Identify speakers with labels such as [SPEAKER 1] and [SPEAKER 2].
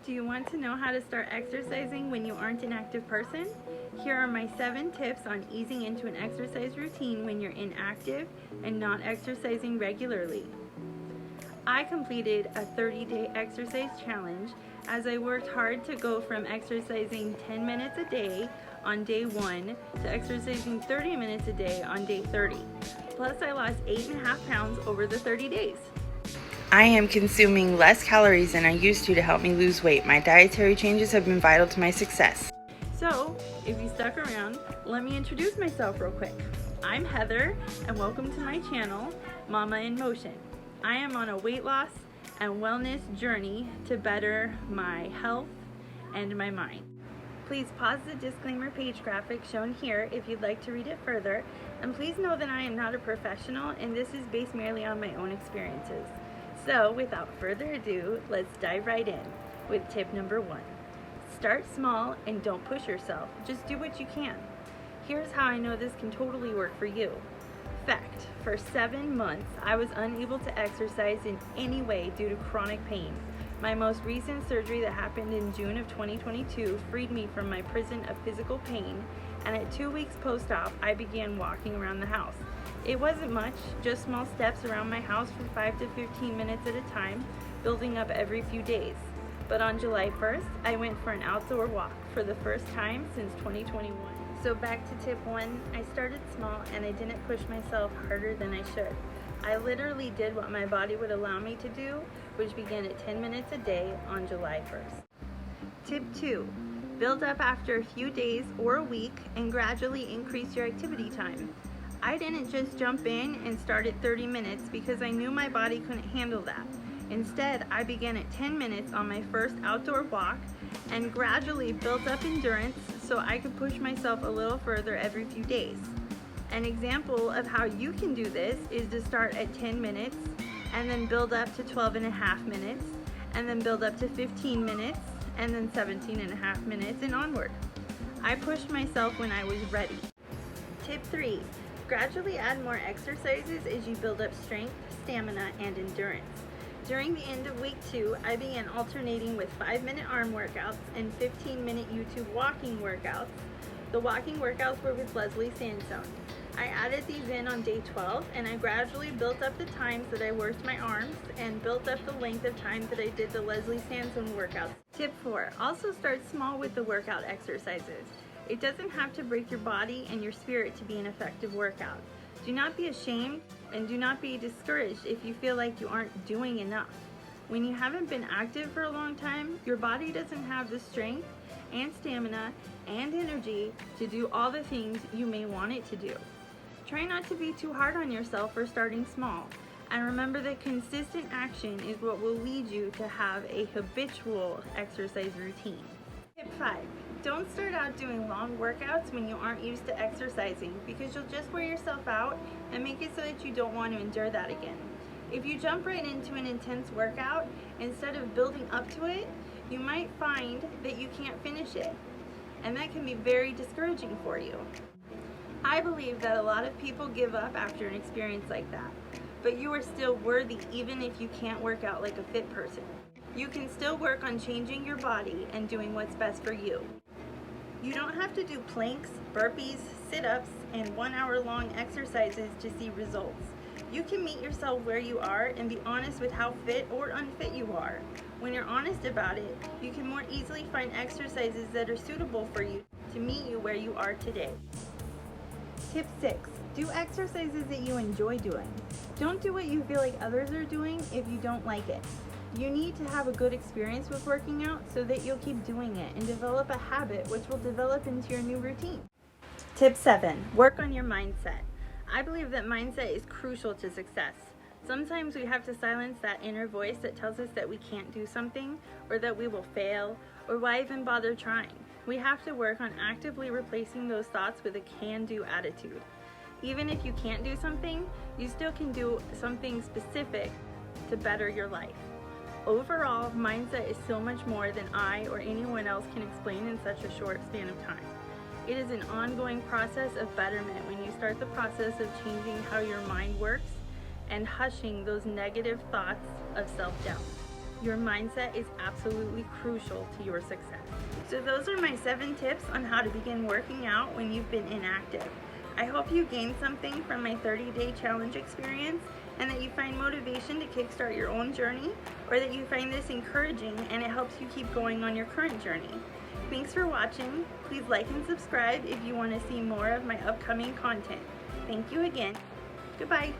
[SPEAKER 1] Do you want to know how to start exercising when you aren't an active person? Here are my 7 tips on easing into an exercise routine when you're inactive and not exercising regularly. I completed a 30-day exercise challenge as I worked hard to go from exercising 10 minutes a day on day 1 to exercising 30 minutes a day on day 30. Plus, I lost 8.5 pounds over the 30 days. I am consuming less calories than I used to help me lose weight. My dietary changes have been vital to my success. So, if you stuck around, let me introduce myself real quick. I'm Heather, and welcome to my channel, Mama in Motion. I am on a weight loss and wellness journey to better my health and my mind. Please pause the disclaimer page graphic shown here if you'd like to read it further, and please know that I am not a professional and this is based merely on my own experiences. So, without further ado, let's dive right in with tip number 1. Start small and don't push yourself. Just do what you can. Here's how I know this can totally work for you. Fact, for 7 months, I was unable to exercise in any way due to chronic pain. My most recent surgery that happened in June of 2022 freed me from my prison of physical pain, and at 2 weeks post-op, I began walking around the house. It wasn't much, just small steps around my house for 5 to 15 minutes at a time, building up every few days. But on July 1st, I went for an outdoor walk for the first time since 2021. So back to tip 1, I started small and I didn't push myself harder than I should. I literally did what my body would allow me to do, which began at 10 minutes a day on July 1st. Tip 2, build up after a few days or a week and gradually increase your activity time. I didn't just jump in and start at 30 minutes because I knew my body couldn't handle that. Instead, I began at 10 minutes on my first outdoor walk and gradually built up endurance so I could push myself a little further every few days. An example of how you can do this is to start at 10 minutes and then build up to 12.5 minutes and then build up to 15 minutes and then 17.5 minutes and onward. I pushed myself when I was ready. Tip 3. Gradually add more exercises as you build up strength, stamina, and endurance. During the end of week 2, I began alternating with 5-minute arm workouts and 15-minute YouTube walking workouts. The walking workouts were with Leslie Sandstone. I added these in on day 12, and I gradually built up the times that I worked my arms and built up the length of time that I did the Leslie Sandstone workouts. Tip 4. Also start small with the workout exercises. It doesn't have to break your body and your spirit to be an effective workout. Do not be ashamed and do not be discouraged if you feel like you aren't doing enough. When you haven't been active for a long time, your body doesn't have the strength and stamina and energy to do all the things you may want it to do. Try not to be too hard on yourself for starting small, and remember that consistent action is what will lead you to have a habitual exercise routine. Tip 5. Don't start out doing long workouts when you aren't used to exercising because you'll just wear yourself out and make it so that you don't want to endure that again. If you jump right into an intense workout, instead of building up to it, you might find that you can't finish it, and that can be very discouraging for you. I believe that a lot of people give up after an experience like that, but you are still worthy even if you can't work out like a fit person. You can still work on changing your body and doing what's best for you. You don't have to do planks, burpees, sit-ups, and 1-hour-long exercises to see results. You can meet yourself where you are and be honest with how fit or unfit you are. When you're honest about it, you can more easily find exercises that are suitable for you to meet you where you are today. Tip 6. Do exercises that you enjoy doing. Don't do what you feel like others are doing if you don't like it. You need to have a good experience with working out so that you'll keep doing it and develop a habit which will develop into your new routine. Tip 7. Work on your mindset. I believe that mindset is crucial to success. Sometimes we have to silence that inner voice that tells us that we can't do something or that we will fail or why even bother trying. We have to work on actively replacing those thoughts with a can-do attitude. Even if you can't do something, you still can do something specific to better your life. Overall, mindset is so much more than I or anyone else can explain in such a short span of time. It is an ongoing process of betterment when you start the process of changing how your mind works and hushing those negative thoughts of self-doubt. Your mindset is absolutely crucial to your success. So those are my 7 tips on how to begin working out when you've been inactive. I hope you gained something from my 30-day challenge experience and that you find motivation to kickstart your own journey, or that you find this encouraging and it helps you keep going on your current journey. Thanks for watching. Please like and subscribe if you want to see more of my upcoming content. Thank you again. Goodbye.